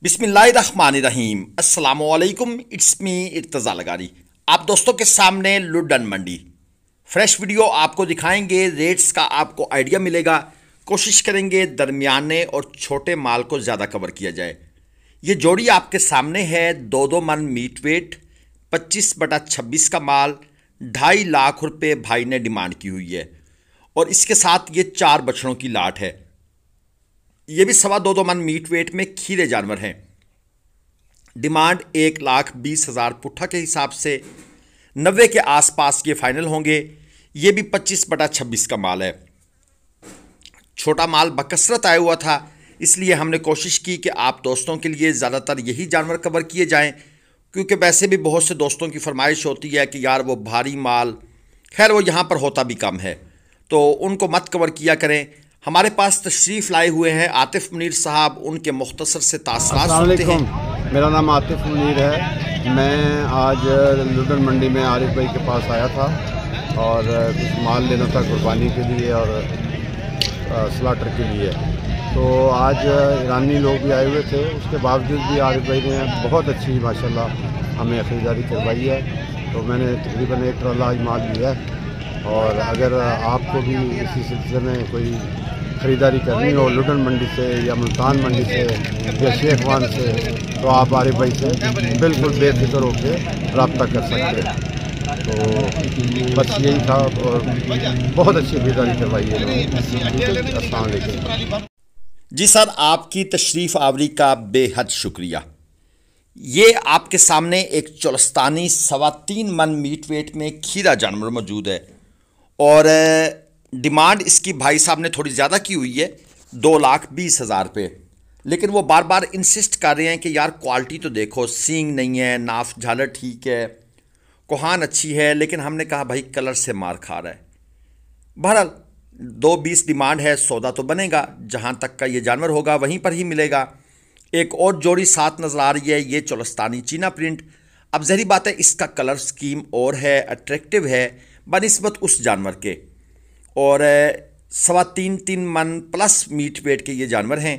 बिस्मिल्लाहिर्रहमानिर्रहीम अस्सलामुअलैकुम। It's me Irtaza Lagari. आप दोस्तों के सामने लुडन मंडी फ्रेश वीडियो आपको दिखाएंगे। रेट्स का आपको आइडिया मिलेगा। कोशिश करेंगे दरमियाने और छोटे माल को ज़्यादा कवर किया जाए। ये जोड़ी आपके सामने है। 2-2 मन मीट वेट 25/26 का माल 2.5 लाख रुपए भाई ने डिमांड की हुई है। और इसके साथ ये 4 बछड़ों की लाट है। ये भी 2.25 मन मीट वेट में खीरे जानवर हैं। डिमांड 1,20,000 पुट्ठा के हिसाब से 90 के आसपास ये फाइनल होंगे। ये भी 25/26 का माल है। छोटा माल बकसरत आया हुआ था, इसलिए हमने कोशिश की कि आप दोस्तों के लिए ज़्यादातर यही जानवर कवर किए जाएं, क्योंकि वैसे भी बहुत से दोस्तों की फरमाइश होती है कि यार वो भारी माल, खैर वो यहाँ पर होता भी कम है, तो उनको मत कवर किया करें। हमारे पास तशरीफ़ लाए हुए हैं आतिफ मुनीर साहब। उनके मुख्तसर से तासरात सुनते हैं। मेरा नाम आतिफ मुनीर है। मैं आज लुडन मंडी में आरिफ भाई के पास आया था और कुछ माल लेना था कुर्बानी के लिए और स्लाटर के लिए। तो आज ईरानी लोग भी आए हुए थे, उसके बावजूद भी आरिफ भाई ने बहुत अच्छी माशाल्लाह हमें ख़रीदारी करवाई है। तो मैंने तकरीबन 1 ट्रॉला आज माल लिया है। और अगर आपको भी इसी सिलसिले में कोई ख़रीदारी करनी हो लुडन मंडी से या मुल्तान मंडी से या शेखवान से, तो आप आरिफ भाई से बिल्कुल बेफिक्र होकर रब्ता कर सकते हैं। तो बस यही था और बहुत अच्छी खरीदारी करवाई है। अस्सलाम वालेकुम। जी सर, आपकी तशरीफ़ आवरी का बेहद शुक्रिया। ये आपके सामने एक चोलस्तानी 3.25 मन मीट वेट में खीरा जानवर मौजूद है। और डिमांड इसकी भाई साहब ने थोड़ी ज़्यादा की हुई है, 2,20,000 रुपये। लेकिन वो बार बार इंसिस्ट कर रहे हैं कि यार क्वालिटी तो देखो, सींग नहीं है, नाफ झालर ठीक है, कोहान अच्छी है। लेकिन हमने कहा भाई कलर से मार खा रहा है। बहरहाल 2,20 डिमांड है, सौदा तो बनेगा। जहाँ तक का ये जानवर होगा वहीं पर ही मिलेगा। एक और जोड़ी साथ नज़र आ रही है, ये चोलस्तानी चीना प्रिंट। अब जहरी बात है, इसका कलर स्कीम और है, अट्रैक्टिव है बनिस्बत उस जानवर के। और 3.25 मन प्लस मीट वेट के ये जानवर हैं।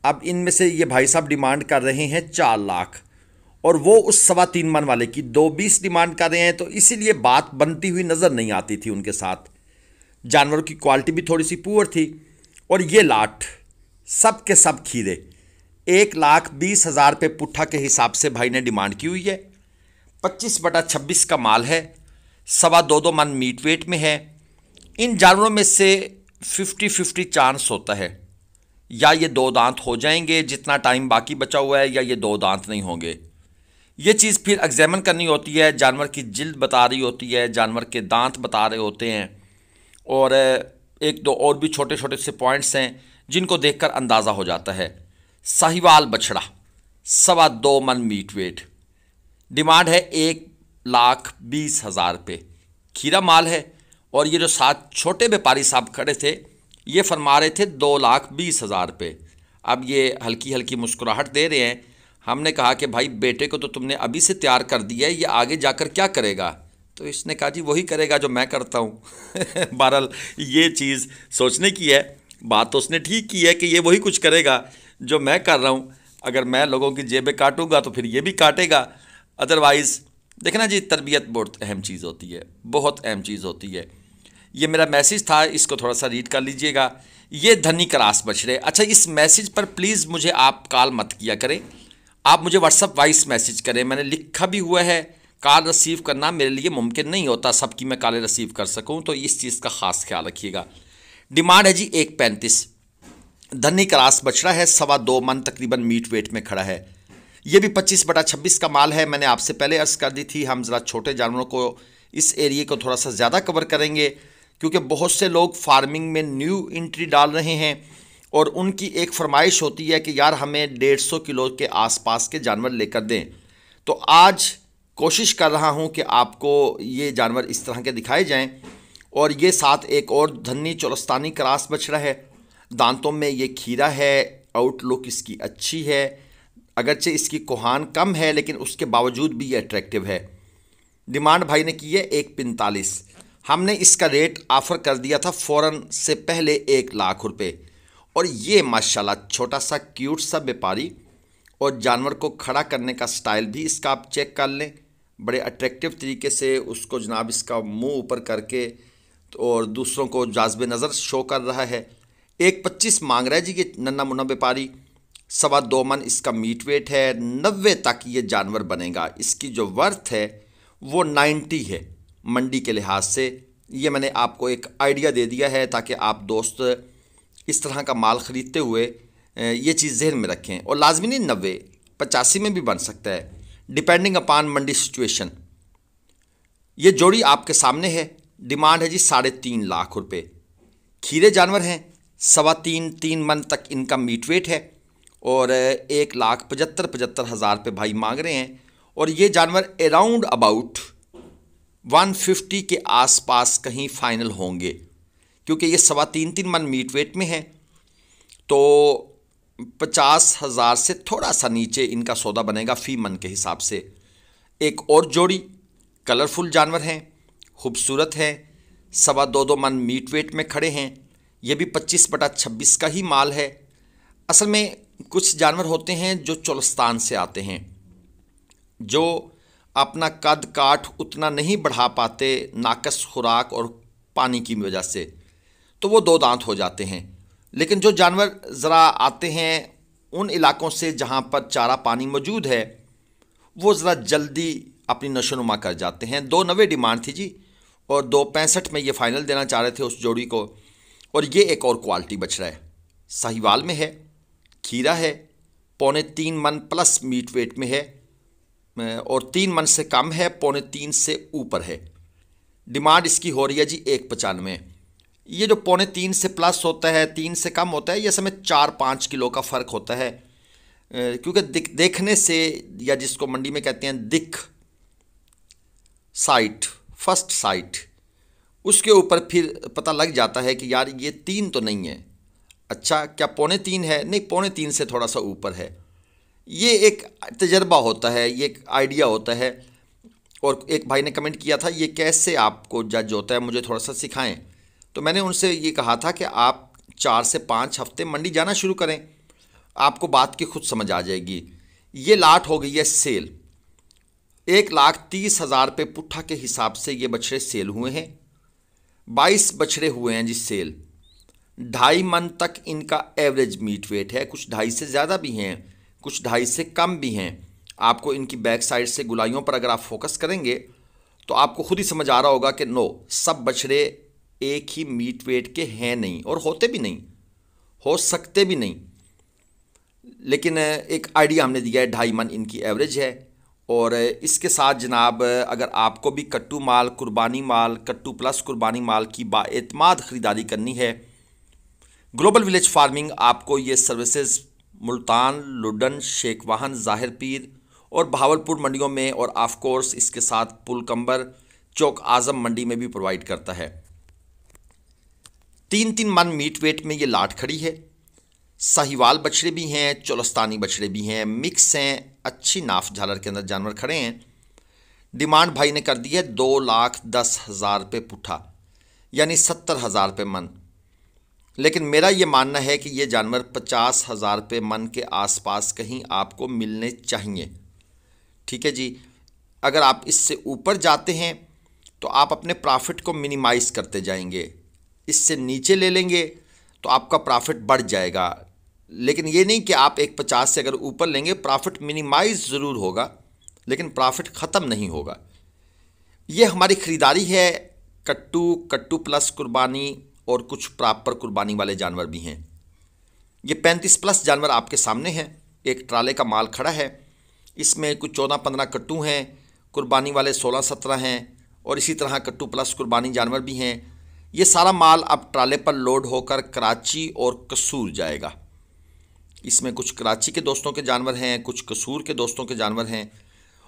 अब इनमें से ये भाई साहब डिमांड कर रहे हैं 4 लाख, और वो उस 3.25 मन वाले की 2,20 डिमांड कर रहे हैं। तो इसीलिए बात बनती हुई नज़र नहीं आती थी उनके साथ। जानवरों की क्वालिटी भी थोड़ी सी पुअर थी। और ये लाट सब के सब खीरे 1,20,000 रुपये पुट्ठा के हिसाब से भाई ने डिमांड की हुई है। 25/26 का माल है, 2.25 मन मीट वेट में है। इन जानवरों में से 50-50 चांस होता है, या ये 2 दांत हो जाएंगे जितना टाइम बाकी बचा हुआ है, या ये 2 दांत नहीं होंगे। ये चीज़ फिर एग्जामिन करनी होती है। जानवर की जिल्द बता रही होती है, जानवर के दांत बता रहे होते हैं, और 1-2 और भी छोटे छोटे से पॉइंट्स हैं जिनको देखकर अंदाज़ा हो जाता है। साहिवाल बछड़ा 2.25 मन मीट वेट, डिमांड है 1,20,000 रुपये। खीरा माल है। और ये जो 7 छोटे व्यापारी साहब खड़े थे, ये फरमा रहे थे 2,20,000 रुपये। अब ये हल्की हल्की मुस्कुराहट दे रहे हैं। हमने कहा कि भाई बेटे को तो तुमने अभी से तैयार कर दिया है, ये आगे जाकर क्या करेगा? तो इसने कहा जी वही करेगा जो मैं करता हूँ। बहरहाल ये चीज़ सोचने की है। बात तो उसने ठीक की है कि ये वही कुछ करेगा जो मैं कर रहा हूँ। अगर मैं लोगों की जेबें काटूंगा तो फिर ये भी काटेगा। अदरवाइज़ देखना जी, तरबियत बहुत अहम चीज़ होती है, बहुत अहम चीज़ होती है। ये मेरा मैसेज था, इसको थोड़ा सा रीड कर लीजिएगा। ये धनी क्रास बछड़े। अच्छा, इस मैसेज पर प्लीज़ मुझे आप कॉल मत किया करें, आप मुझे व्हाट्सअप वॉइस मैसेज करें। मैंने लिखा भी हुआ है, कॉल रिसीव करना मेरे लिए मुमकिन नहीं होता सबकी मैं कॉलें रिसीव कर सकूं, तो इस चीज़ का ख़ास ख्याल रखिएगा। डिमांड है जी 1,35। धनी क्रास बछड़ा है, 2.25 मन तकरीबन मीट वेट में खड़ा है। ये भी 25/26 का माल है। मैंने आपसे पहले अर्ज़ कर दी थी हम ज़रा छोटे जानवरों को, इस एरिए को थोड़ा सा ज़्यादा कवर करेंगे, क्योंकि बहुत से लोग फार्मिंग में न्यू एंट्री डाल रहे हैं और उनकी एक फरमाइश होती है कि यार हमें 150 किलो के आसपास के जानवर लेकर दें। तो आज कोशिश कर रहा हूं कि आपको ये जानवर इस तरह के दिखाए जाएं। और ये साथ एक और धन्नी चोलस्तानी क्रास बछड़ा है। दांतों में ये खीरा है, आउटलुक इसकी अच्छी है, अगरचे इसकी कोहान कम है लेकिन उसके बावजूद भी ये अट्रैक्टिव है। डिमांड भाई ने की है 1,45। हमने इसका रेट ऑफ़र कर दिया था फ़ौरन से पहले 1 लाख रुपए। और ये माशाल्लाह छोटा सा क्यूट सा व्यापारी और जानवर को खड़ा करने का स्टाइल भी इसका आप चेक कर लें। बड़े अट्रैक्टिव तरीके से उसको जनाब इसका मुंह ऊपर करके और दूसरों को जाज़बे नज़र शो कर रहा है। 1.25 मांग रहा है जी ये नन्ना मुन्ना व्यापारी। 2.25 मन इसका मीट वेट है। 90 तक ये जानवर बनेगा। इसकी जो वर्थ है वो 90 है मंडी के लिहाज से। ये मैंने आपको एक आइडिया दे दिया है ताकि आप दोस्त इस तरह का माल ख़रीदते हुए ये चीज़ जहन में रखें। और लाजमी नहीं 90, 85 में भी बन सकता है, डिपेंडिंग अपान मंडी सिचुएशन। ये जोड़ी आपके सामने है। डिमांड है जी 3.5 लाख रुपए। खीरे जानवर हैं। 3.25 मन तक इनका मीट वेट है और 1,75,000 रुपये भाई मांग रहे हैं। और ये जानवर अराउंड अबाउट 150 के आसपास कहीं फाइनल होंगे, क्योंकि ये 3.25 मन मीट वेट में है। तो 50,000 से थोड़ा सा नीचे इनका सौदा बनेगा फी मन के हिसाब से। एक और जोड़ी कलरफुल जानवर हैं, खूबसूरत हैं, 2.25 मन मीट वेट में खड़े हैं। ये भी 25/26 का ही माल है। असल में कुछ जानवर होते हैं जो चोलस्तान से आते हैं, जो अपना कद काठ उतना नहीं बढ़ा पाते नाकस खुराक और पानी की वजह से, तो वो 2 दांत हो जाते हैं। लेकिन जो जानवर ज़रा आते हैं उन इलाकों से जहाँ पर चारा पानी मौजूद है, वो ज़रा जल्दी अपनी नशोनुमा कर जाते हैं। 2.90 डिमांड थी जी और 2.65 में ये फ़ाइनल देना चाह रहे थे उस जोड़ी को। और ये एक और क्वालिटी बछड़ा है, साहिवाल में है, खीरा है, 3.25 मन प्लस मीट वेट में है और 3 मन से कम है, 3.25 से ऊपर है। डिमांड इसकी हो रही है जी 1.95। ये जो 3.25 से प्लस होता है, 3 से कम होता है, ये समय 4-5 किलो का फ़र्क होता है। क्योंकि देखने से, या जिसको मंडी में कहते हैं दिख साइट, फर्स्ट साइट, उसके ऊपर फिर पता लग जाता है कि यार ये 3 तो नहीं है। अच्छा, क्या 3.25 है? नहीं, 3.25 से थोड़ा सा ऊपर है। ये एक तजर्बा होता है, ये एक आइडिया होता है। और एक भाई ने कमेंट किया था ये कैसे आपको जज होता है, मुझे थोड़ा सा सिखाएं। तो मैंने उनसे ये कहा था कि आप 4 से 5 हफ्ते मंडी जाना शुरू करें, आपको बात की खुद समझ आ जाएगी। ये लाट हो गई है सेल। 1,30,000 रुपये पुट्ठा के हिसाब से ये बछड़े सेल हुए हैं। 22 बछड़े हुए हैं जी सेल। 2.5 मन तक इनका एवरेज मीट वेट है। कुछ 2.5 से ज़्यादा भी हैं, कुछ 2.5 से कम भी हैं। आपको इनकी बैक साइड से गुलाइयों पर अगर आप फोकस करेंगे तो आपको खुद ही समझ आ रहा होगा कि नो, सब बछड़े एक ही मीट वेट के हैं नहीं, और होते भी नहीं, हो सकते भी नहीं। लेकिन एक आइडिया हमने दिया है, 2.5 मन इनकी एवरेज है। और इसके साथ जनाब अगर आपको भी कट्टू माल, कुर्बानी माल, कट्टू प्लस कुर्बानी माल की बाएतमाद ख़रीदारी करनी है, ग्लोबल विलेज फार्मिंग आपको ये सर्विसेज मुल्तान, लुडन, शेखवाहन, ज़ाहिर पीर और बहावलपुर मंडियों में, और ऑफ कोर्स इसके साथ पुलकंबर, चौक आज़म मंडी में भी प्रोवाइड करता है। 3-3 मन मीट वेट में ये लाट खड़ी है। साहिवाल बछड़े भी हैं, चोलस्तानी बछड़े भी हैं, मिक्स हैं, अच्छी नाफ झालर के अंदर जानवर खड़े हैं। डिमांड भाई ने कर दी है 2,10,000 रुपये पुट्ठा, यानी 70,000 रुपये मन। लेकिन मेरा ये मानना है कि ये जानवर 50,000 रुपये मन के आसपास कहीं आपको मिलने चाहिए। ठीक है जी। अगर आप इससे ऊपर जाते हैं तो आप अपने प्रॉफिट को मिनिमाइज़ करते जाएंगे, इससे नीचे ले लेंगे तो आपका प्रॉफिट बढ़ जाएगा। लेकिन ये नहीं कि आप 1.50 से अगर ऊपर लेंगे, प्रॉफिट मिनिमाइज ज़रूर होगा लेकिन प्रॉफिट ख़त्म नहीं होगा। ये हमारी ख़रीदारी है। कट्टू प्लस कुर्बानी और कुछ प्रॉपर कुर्बानी वाले जानवर भी हैं। ये 35 प्लस जानवर आपके सामने हैं। एक ट्राले का माल खड़ा है, इसमें कुछ 14-15 कट्टू हैं, कुर्बानी वाले 16-17 हैं, और इसी तरह कट्टू प्लस कुर्बानी जानवर भी हैं। ये सारा माल अब ट्राले पर लोड होकर कराची और कसूर जाएगा। इसमें कुछ कराची के दोस्तों के जानवर हैं, कुछ कसूर के दोस्तों के जानवर हैं।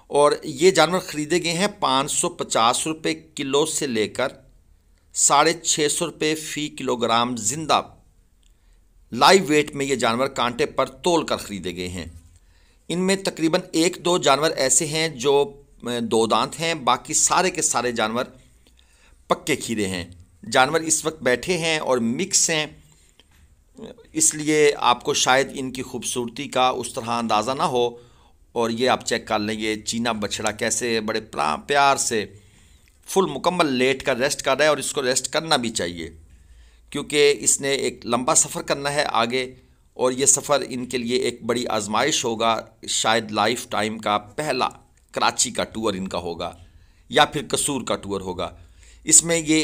और ये जानवर ख़रीदे गए हैं 550 रुपये किलो से लेकर 650 रुपये फ़ी किलोग्राम जिंदा लाइव वेट में ये जानवर कांटे पर तोल कर ख़रीदे गए हैं। इनमें तकरीबन 1-2 जानवर ऐसे हैं जो 2 दांत हैं, बाकी सारे के सारे जानवर पक्के खीरे हैं। जानवर इस वक्त बैठे हैं और मिक्स हैं। इसलिए आपको शायद इनकी खूबसूरती का उस तरह अंदाज़ा ना हो। और ये आप चेक कर लें, ये चीना बछड़ा कैसे बड़े प्यार से फुल मुकम्मल लेट कर रेस्ट कर रहा है, और इसको रेस्ट करना भी चाहिए क्योंकि इसने एक लंबा सफ़र करना है आगे, और ये सफ़र इनके लिए एक बड़ी आजमाइश होगा। शायद लाइफ टाइम का पहला कराची का टूर इनका होगा या फिर कसूर का टूर होगा। इसमें ये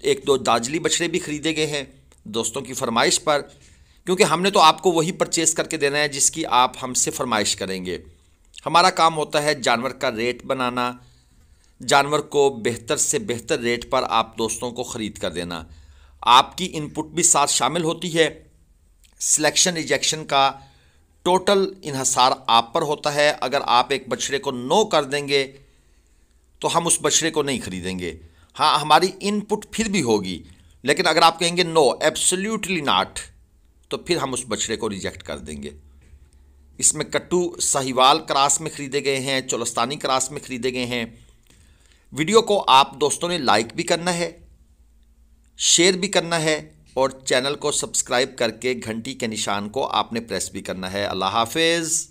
एक दो दाजली बछड़े भी ख़रीदे गए हैं दोस्तों की फरमाइश पर, क्योंकि हमने तो आपको वही परचेज़ करके देना है जिसकी आप हमसे फरमाइश करेंगे। हमारा काम होता है जानवर का रेट बनाना, जानवर को बेहतर से बेहतर रेट पर आप दोस्तों को ख़रीद कर देना। आपकी इनपुट भी साथ शामिल होती है। सिलेक्शन रिजेक्शन का टोटल इन्हसार आप पर होता है। अगर आप एक बछड़े को नो कर देंगे तो हम उस बछड़े को नहीं ख़रीदेंगे। हाँ, हमारी इनपुट फिर भी होगी, लेकिन अगर आप कहेंगे नो एब्सोल्युटली नॉट, तो फिर हम उस बछड़े को रिजेक्ट कर देंगे। इसमें कट्टू साहिवाल क्रास में ख़रीदे गए हैं, चोलस्तानी क्रास में ख़रीदे गए हैं। वीडियो को आप दोस्तों ने लाइक भी करना है, शेयर भी करना है, और चैनल को सब्सक्राइब करके घंटी के निशान को आपने प्रेस भी करना है। अल्लाह हाफिज़।